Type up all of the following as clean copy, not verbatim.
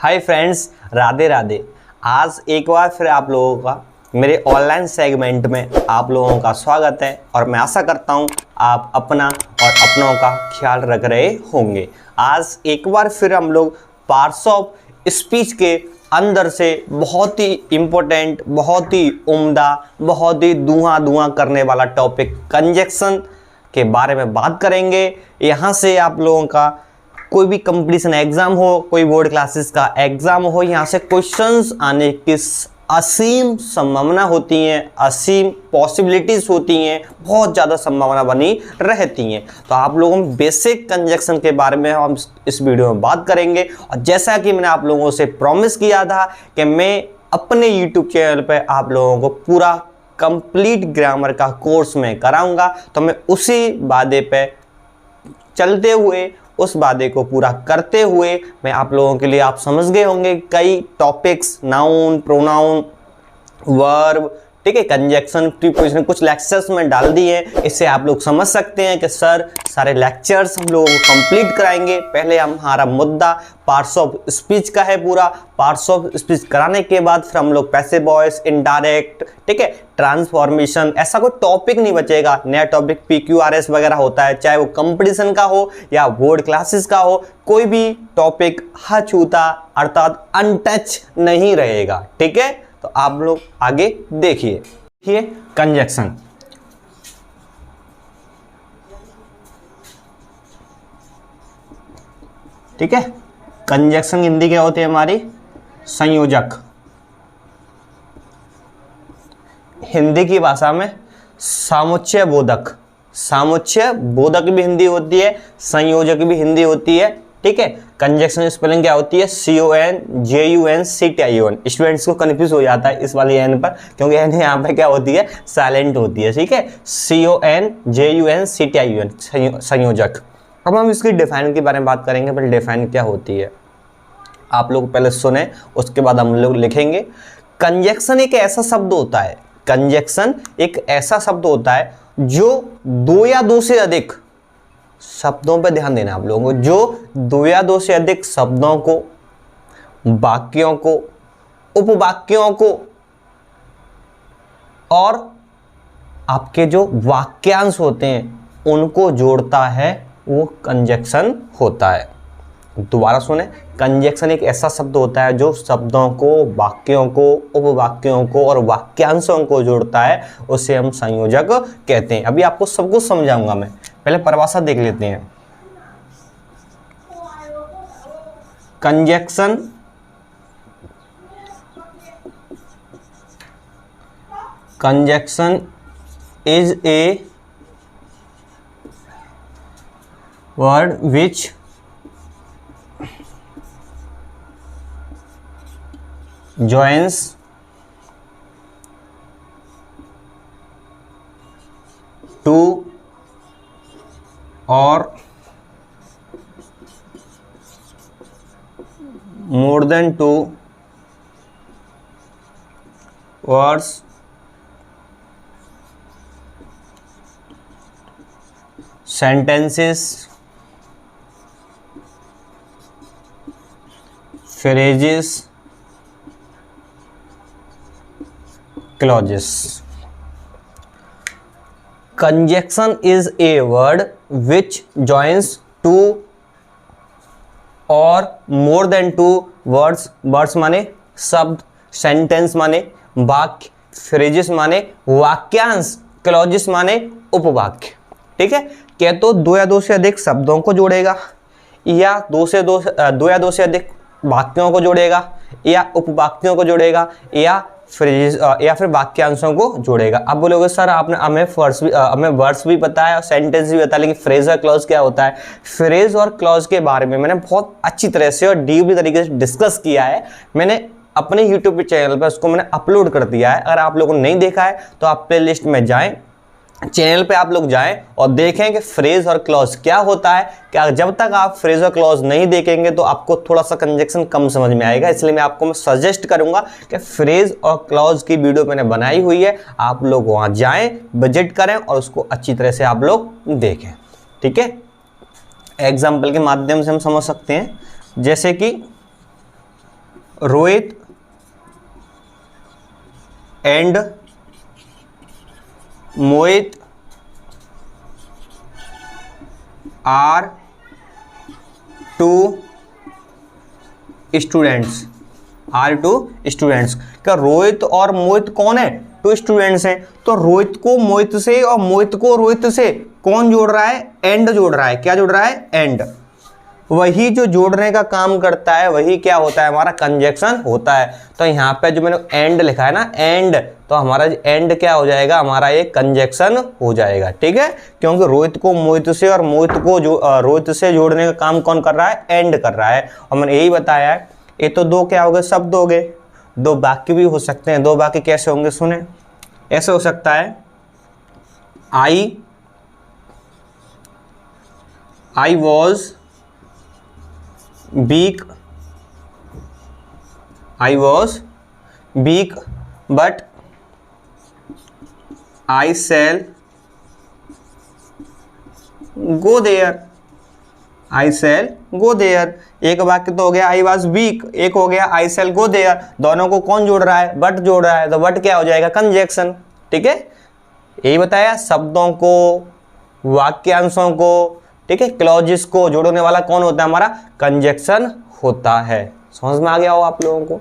Hi friends, Radhe Radhe. आज एक बार फिर आप लोगों का मेरे ऑनलाइन सेगमेंट में आप लोगों का स्वागत है और मैं आशा करता हूं आप अपना और अपनों का ख्याल रख रहे होंगे। आज एक बार फिर हम लोग पार्ट्स ऑफ स्पीच के अंदर से बहुत ही इम्पोर्टेंट, बहुत ही उम्दा, बहुत ही धुआं करने वाला टॉपिक कंजक्शन के बारे में बात करेंगे। यहाँ से आप लोगों का कोई भी कंपटीशन एग्जाम हो, कोई बोर्ड क्लासेस का एग्जाम हो, यहाँ से क्वेश्चंस आने की असीम संभावना होती हैं, असीम पॉसिबिलिटीज होती हैं, बहुत ज़्यादा संभावना बनी रहती हैं। तो आप लोगों में बेसिक कंजक्शन के बारे में हम इस वीडियो में बात करेंगे। और जैसा कि मैंने आप लोगों से प्रॉमिस किया था कि मैं अपने यूट्यूब चैनल पर आप लोगों को पूरा कंप्लीट ग्रामर का कोर्स में कराऊंगा, तो मैं उसी वादे पे चलते हुए, उस वादे को पूरा करते हुए मैं आप लोगों के लिए, आप समझ गए होंगे, कई टॉपिक्स, नाउन, प्रोनाउन, वर्ब, ठीक है, कंजक्शन, प्रीपोजिशन, कुछ लेक्चर्स में डाल दिए हैं। इससे आप लोग समझ सकते हैं कि सर सारे लेक्चर्स हम लोगों को कंप्लीट कराएंगे। पहले हमारा मुद्दा पार्ट्स ऑफ स्पीच का है पूरा। पार्ट्स ऑफ स्पीच कराने के बाद फिर हम लोग पैसिव वॉइस, इनडायरेक्ट, ठीक है, ट्रांसफॉर्मेशन, ऐसा कोई टॉपिक नहीं बचेगा। नया टॉपिक PQRS वगैरह होता है, चाहे वो कंपटीशन का हो या बोर्ड क्लासेस का हो, कोई भी टॉपिक अछूता अर्थात अनटच नहीं रहेगा, ठीक है। तो आप लोग आगे देखिए कंजक्शन। ठीक है, कंजक्शन हिंदी क्या होती है हमारी? संयोजक। हिंदी की भाषा में सामुच्चय बोधक। सामुच्चय बोधक भी हिंदी होती है, संयोजक भी हिंदी होती है, ठीक है। कंजक्शन स्पेलिंग क्या होती है? CONJUNCTION। स्टूडेंट्स को कंफ्यूज हो जाता है इस वाली एन पर, क्योंकि एन यहाँ पे क्या होती है? साइलेंट होती है, ठीक है। CONJUNCTION संयोजक। अब हम इसकी डिफाइन के बारे में बात करेंगे। पहले डिफाइन क्या होती है आप लोग पहले सुने, उसके बाद हम लोग लिखेंगे। कंजक्शन एक ऐसा शब्द होता है, कंजक्शन एक ऐसा शब्द होता है जो दो या दो से अधिक शब्दों पर ध्यान देना आप लोगों को, जो दो या दो से अधिक शब्दों को, वाक्यों को, उपवाक्यों को और आपके जो वाक्यांश होते हैं उनको जोड़ता है, वो कंजक्शन होता है। दोबारा सुने, कंजक्शन एक ऐसा शब्द होता है जो शब्दों को, वाक्यों को, उपवाक्यों को और वाक्यांशों को जोड़ता है, उसे हम संयोजक कहते हैं। अभी आपको सब कुछ समझाऊंगा मैं, पहले परिभाषा देख लेते हैं। Conjunction is a word which joins two or more than two words sentences, phrases, clauses. Conjunction is a word which joins two or more than two words. Words माने शब्द, sentence माने वाक्य, phrases माने वाक्यांश, clauses माने उपवाक्य, ठीक है। क्या तो दो या दो से अधिक शब्दों को जोड़ेगा, या दो या दो से अधिक वाक्यों को जोड़ेगा, या उपवाक्यों को जोड़ेगा, या फिर वाक्यांशों को जोड़ेगा। अब बोलोगे सर आपने हमें वर्ड्स भी पता है और सेंटेंस भी पता है, लेकिन फ्रेज और क्लॉज क्या होता है? फ्रेज और क्लॉज के बारे में मैंने बहुत अच्छी तरह से और डीपली तरीके से डिस्कस किया है। मैंने अपने यूट्यूब चैनल पर उसको मैंने अपलोड कर दिया है। अगर आप लोगों ने नहीं देखा है तो आप प्ले लिस्ट में जाएँ, चैनल पे आप लोग जाएं और देखें कि फ्रेज और क्लॉज क्या होता है। क्या जब तक आप फ्रेज और क्लॉज नहीं देखेंगे तो आपको थोड़ा सा कंजक्शन कम समझ में आएगा। इसलिए मैं आपको सजेस्ट करूंगा कि फ्रेज और क्लॉज की वीडियो मैंने बनाई हुई है, आप लोग वहां जाएं, विजिट करें और उसको अच्छी तरह से आप लोग देखें, ठीक है। एग्जाम्पल के माध्यम से हम समझ सकते हैं, जैसे कि Rohit and Mohit are two students. Are two students, क्या रोहित और मोहित कौन है? टू स्टूडेंट्स हैं। तो रोहित को मोहित से और मोहित को रोहित से कौन जोड़ रहा है? एंड जोड़ रहा है। क्या जोड़ रहा है? एंड। वही जो जोड़ने का काम करता है वही क्या होता है? हमारा कंजक्शन होता है। तो यहाँ पे जो मैंने एंड लिखा है ना, एंड, तो हमारा एंड क्या हो जाएगा? हमारा ये कंजक्शन हो जाएगा। ठीक है, क्योंकि रोहित को मोहित से और मोहित को रोहित से जोड़ने का काम कौन कर रहा है? एंड कर रहा है। और मैंने यही बताया है। ये तो दो क्या हो गए? शब्द हो गए। दो वाक्य भी हो सकते हैं। दो वाक्य कैसे होंगे? सुने, ऐसे हो सकता है I was weak but I shall go there। एक वाक्य तो हो गया I was weak, एक हो गया I shall go there। दोनों को कौन जोड़ रहा है? बट जोड़ रहा है। तो बट क्या हो जाएगा? कंजक्शन। ठीक है, यही बताया। शब्दों को, वाक्यांशों को, ठीक है, क्लॉजेस को जोड़ने वाला कौन होता है? हमारा कंजक्शन होता है। समझ में आ गया हो आप लोगों को?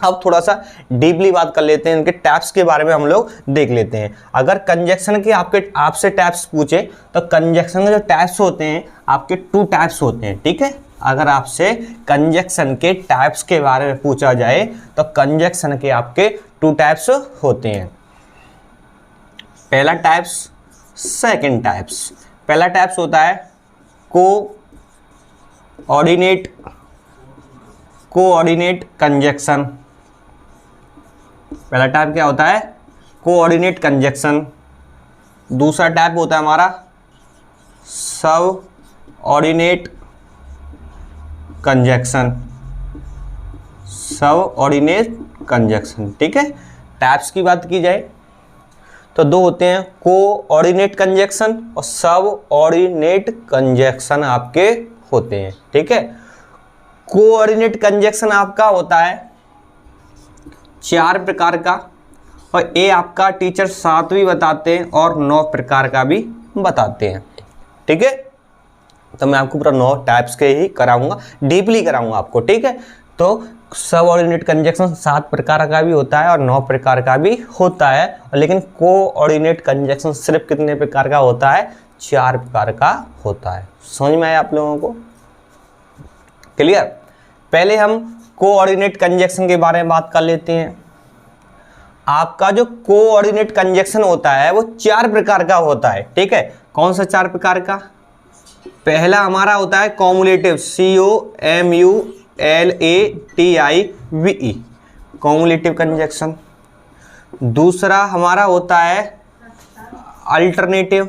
अब थोड़ा सा डीपली बात कर लेते हैं, इनके टाइप्स के बारे में हम लोग देख लेते हैं। अगर कंजक्शन के आपसे टाइप्स पूछे तो कंजक्शन के जो टाइप्स होते हैं आपके 2 टाइप्स होते हैं। ठीक है, अगर आपसे कंजक्शन के टाइप्स के बारे में पूछा जाए तो कंजक्शन के आपके 2 टाइप्स होते हैं। पहला टाइप्स, सेकंड टाइप्स। पहला टाइप्स होता है कोऑर्डिनेट कंजक्शन। पहला टाइप क्या होता है? Coordinate conjunction. दूसरा टाइप होता है हमारा सबऑर्डिनेट कंजक्शन। ठीक है, टाइप्स की बात की जाए तो 2 होते हैं, कोऑर्डिनेट कंजक्शन और सबऑर्डिनेट कंजक्शन आपके होते हैं। ठीक है, कोऑर्डिनेट कंजक्शन आपका होता है 4 प्रकार का, और ये आपका टीचर 7 भी बताते हैं और 9 प्रकार का भी बताते हैं। ठीक है, तो मैं आपको पूरा 9 टाइप्स के ही कराऊंगा, डीपली कराऊंगा आपको। ठीक है, तो सबऑर्डिनेट कंजक्शन 7 प्रकार का भी होता है और 9 प्रकार का भी होता है, लेकिन कोऑर्डिनेट कंजक्शन सिर्फ कितने प्रकार का होता है? 4 प्रकार का होता है। समझ में आया आप लोगों को? क्लियर? पहले हम कोऑर्डिनेट कंजक्शन के बारे में बात कर लेते हैं। आपका जो कोऑर्डिनेट कंजक्शन होता है वो 4 प्रकार का होता है। ठीक है, कौन सा 4 प्रकार का? पहला हमारा होता है कॉमुलेटिव, COMULATIVE, कॉमुलेटिव कंजक्शन। दूसरा हमारा होता है अल्टरनेटिव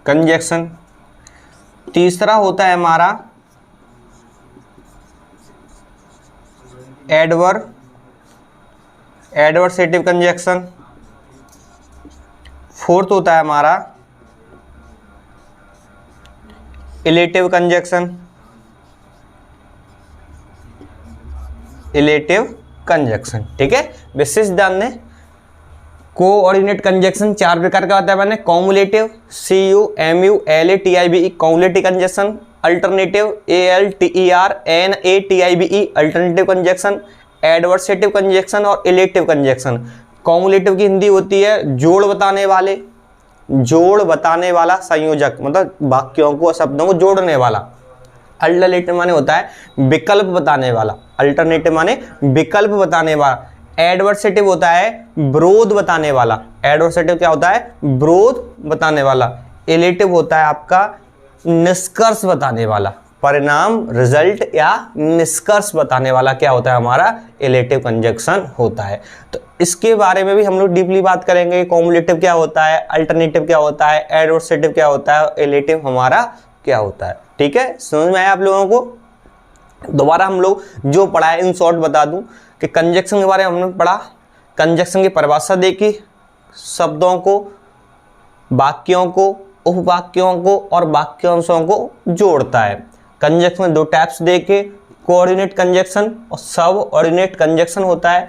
कंजक्शन। तीसरा होता है हमारा एडवर्सेटिव कंजक्शन। फोर्थ होता है हमारा इलेटिव कंजक्शन। ठीक है, विशेष ध्यान दें, कोऑर्डिनेट कंजक्शन 4 प्रकार का होता है। मैंने cumulative COMULATIVE cumulative conjunction, alternative ALTERNATIVE alternative conjunction, adversative conjunction और इलेटिव कंजक्शन। कॉमुलेटिव की हिंदी होती है जोड़ बताने वाला संयोजक, मतलब वाक्यों को, शब्दों को जोड़ने वाला। अल्टरनेटिव माने होता है विकल्प बताने वाला। अल्टरनेटिव माने विकल्प बताने वाला। एडवर्सेटिव होता है विरोध बताने वाला। एडवर्सेटिव क्या होता है? विरोध बताने वाला। इलेटिव होता है आपका निष्कर्ष बताने वाला, परिणाम, रिजल्ट या निष्कर्ष बताने वाला क्या होता है? हमारा इलेटिव कंजक्शन होता है। तो इसके बारे में भी हम लोग डीपली बात करेंगे। कॉमुलेटिव क्या होता है, अल्टरनेटिव क्या होता है, एडवर्सेटिव क्या होता है, इलेटिव हमारा क्या होता है। ठीक है, समझ में आया आप लोगों को? दोबारा हम लोग जो पढ़ा है इन शॉर्ट बता दूं कि कंजक्शन के बारे में हमने पढ़ा, कंजक्शन की परिभाषा देखी, शब्दों को, वाक्यों को, उपवाक्यों को और वाक्यांशों को जोड़ता है। कंजक्शन में दो टाइप्स देखे, कोऑर्डिनेट कंजक्शन और सब ऑर्डिनेट कंजक्शन होता है।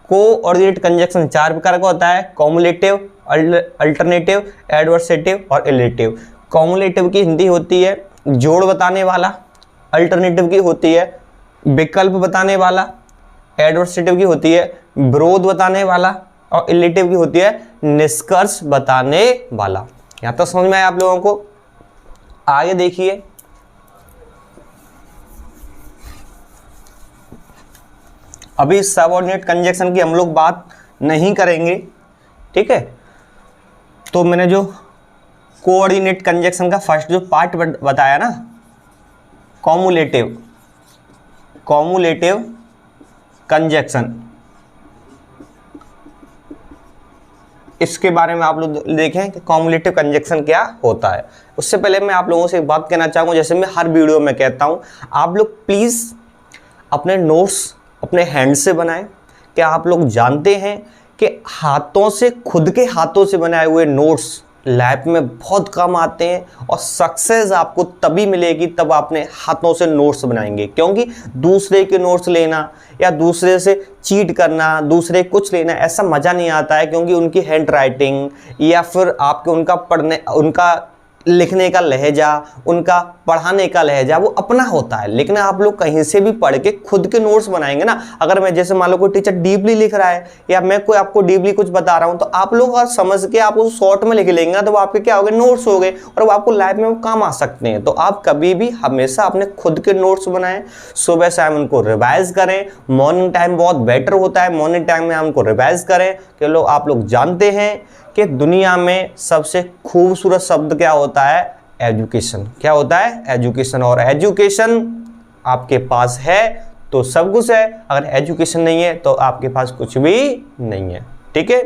कोऑर्डिनेट कंजक्शन 4 प्रकार का होता है, कॉमुलेटिव, अल्टरनेटिव, एडवर्सेटिव और इलेटिव। कॉमुलेटिव की हिंदी होती है जोड़ बताने वाला, अल्टरनेटिव की होती है विकल्प बताने वाला, एडवर्सेटिव की होती है विरोध बताने वाला और इलेटिव की होती है निष्कर्ष बताने वाला। यहाँ तक समझ में आया आप लोगों को? आगे देखिए, अभी सबऑर्डिनेट कंजक्शन की हम लोग बात नहीं करेंगे, ठीक है। तो मैंने जो कोऑर्डिनेट कंजक्शन का फर्स्ट जो पार्ट बताया ना, कॉमुलेटिव कंजक्शन, इसके बारे में आप लोग देखें कि कॉमुलेटिव कंजक्शन क्या होता है। उससे पहले मैं आप लोगों से एक बात कहना चाहूँगा, जैसे मैं हर वीडियो में कहता हूँ, आप लोग प्लीज़ अपने नोट्स अपने हैंड से बनाएं। क्या आप लोग जानते हैं कि हाथों से, खुद के हाथों से बनाए हुए नोट्स लैब में बहुत कम आते हैं और सक्सेस आपको तभी मिलेगी तब आपने हाथों से नोट्स बनाएंगे। क्योंकि दूसरे के नोट्स लेना या दूसरे से चीट करना, दूसरे कुछ लेना, ऐसा मज़ा नहीं आता है, क्योंकि उनकी हैंड राइटिंग या फिर आपके उनका पढ़ने, उनका लिखने का लहजा, उनका पढ़ाने का लहजा वो अपना होता है। लेकिन आप लोग कहीं से भी पढ़ के खुद के नोट्स बनाएंगे ना, अगर मैं जैसे मान लो कोई टीचर डीपली लिख रहा है या मैं कोई आपको डीपली कुछ बता रहा हूं, तो आप लोग और समझ के आप उस शॉर्ट में लिख लेंगे ना, तो वो आपके क्या हो गए, नोट्स हो गए, और वो आपको लाइफ में वो काम आ सकते हैं। तो आप कभी भी हमेशा अपने खुद के नोट्स बनाएं, सुबह शाम उनको रिवाइज करें। मॉर्निंग टाइम बहुत बेटर होता है, मॉर्निंग टाइम में उनको रिवाइज करें। कि लोग आप लोग जानते हैं कि दुनिया में सबसे खूबसूरत शब्द क्या होता है, एजुकेशन। क्या होता है, एजुकेशन। और एजुकेशन आपके पास है तो सब कुछ है, अगर एजुकेशन नहीं है तो आपके पास कुछ भी नहीं है, ठीक है।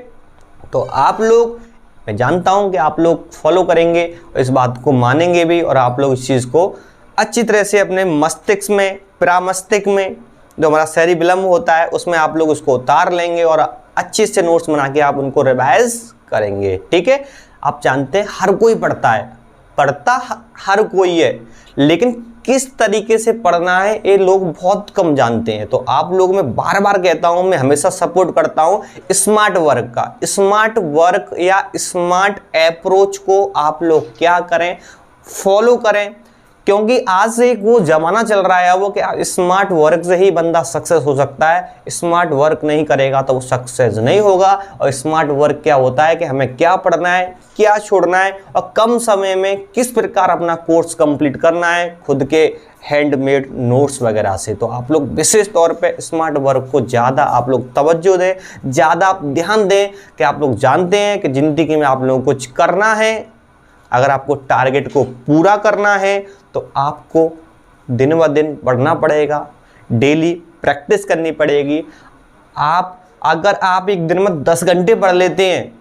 तो आप लोग, मैं जानता हूं कि आप लोग फॉलो करेंगे और इस बात को मानेंगे भी, और आप लोग इस चीज़ को अच्छी तरह से अपने मस्तिष्क में, प्रामस्तिष्क में जो हमारा सेरिबेलम होता है उसमें आप लोग उसको उतार लेंगे और अच्छे से नोट्स बना के आप उनको रिवाइज करेंगे, ठीक है। आप जानते हैं हर कोई पढ़ता है, पढ़ता हर कोई है, लेकिन किस तरीके से पढ़ना है ये लोग बहुत कम जानते हैं। तो आप लोग, मैं बार बार कहता हूं, मैं हमेशा सपोर्ट करता हूं स्मार्ट वर्क का। स्मार्ट वर्क या स्मार्ट अप्रोच को आप लोग क्या करें, फॉलो करें, क्योंकि आज एक वो जमाना चल रहा है वो कि स्मार्ट वर्क से ही बंदा सक्सेस हो सकता है। स्मार्ट वर्क नहीं करेगा तो वो सक्सेस नहीं होगा। और स्मार्ट वर्क क्या होता है कि हमें क्या पढ़ना है, क्या छोड़ना है और कम समय में किस प्रकार अपना कोर्स कंप्लीट करना है, खुद के हैंडमेड नोट्स वगैरह से। तो आप लोग विशेष तौर पे स्मार्ट वर्क को ज़्यादा आप लोग तवज्जो दें, ज़्यादा ध्यान दें। कि आप लोग जानते हैं कि ज़िंदगी में आप लोगों को कुछ करना है, अगर आपको टारगेट को पूरा करना है तो आपको दिन ब दिन पढ़ना पड़ेगा, डेली प्रैक्टिस करनी पड़ेगी। अगर आप एक दिन में 10 घंटे पढ़ लेते हैं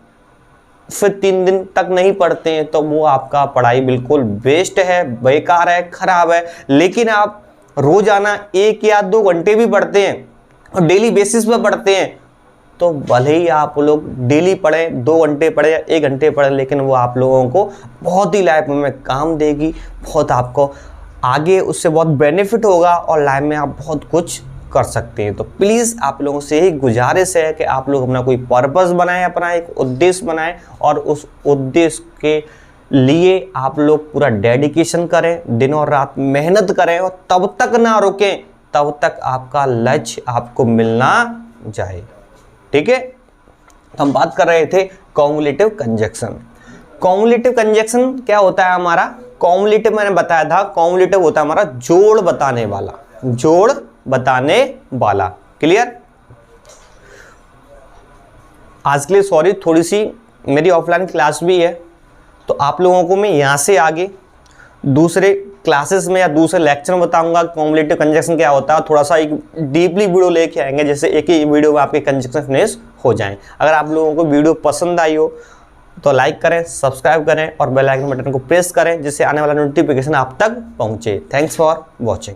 फिर 3 दिन तक नहीं पढ़ते हैं तो वो आपका पढ़ाई बिल्कुल वेस्ट है, बेकार है, खराब है। लेकिन आप रोजाना 1 या 2 घंटे भी पढ़ते हैं और डेली बेसिस पे पढ़ते हैं, तो भले ही आप लोग डेली पढ़ें, 2 घंटे पढ़ें या 1 घंटे पढ़ें, लेकिन वो आप लोगों को बहुत ही लाइफ में काम देगी, बहुत आपको आगे उससे बहुत बेनिफिट होगा और लाइफ में आप बहुत कुछ कर सकते हैं। तो प्लीज़ आप लोगों से यही गुजारिश है कि आप लोग अपना कोई पर्पस बनाएं, अपना एक उद्देश्य बनाएं और उस उद्देश्य के लिए आप लोग पूरा डेडिकेशन करें, दिन और रात मेहनत करें और तब तक ना रुकें तब तक आपका लक्ष्य आपको मिलना जाए, ठीक है। हम बात कर रहे थे कॉम्युलेटिव कंजक्शन। कॉम्युलेटिव कंजक्शन क्या होता है हमारा, कॉम्युलेटिव मैंने बताया था, कॉम्युलेटिव होता है हमारा जोड़ बताने वाला, जोड़ बताने वाला। क्लियर। आज के लिए सॉरी, थोड़ी सी मेरी ऑफलाइन क्लास भी है, तो आप लोगों को मैं यहाँ से आगे दूसरे क्लासेस में या दूसरे लेक्चर में बताऊंगा कॉम्युलेटिव कंजक्शन क्या होता है। थोड़ा सा एक डीपली वीडियो लेके आएंगे, जैसे एक ही वीडियो में आपके कंजक्शन फिनिश हो जाएं। अगर आप लोगों को वीडियो पसंद आई हो तो लाइक करें, सब्सक्राइब करें और बेल आइकन बटन को प्रेस करें, जिससे आने वाला नोटिफिकेशन आप तक पहुंचे। Thanks for watching.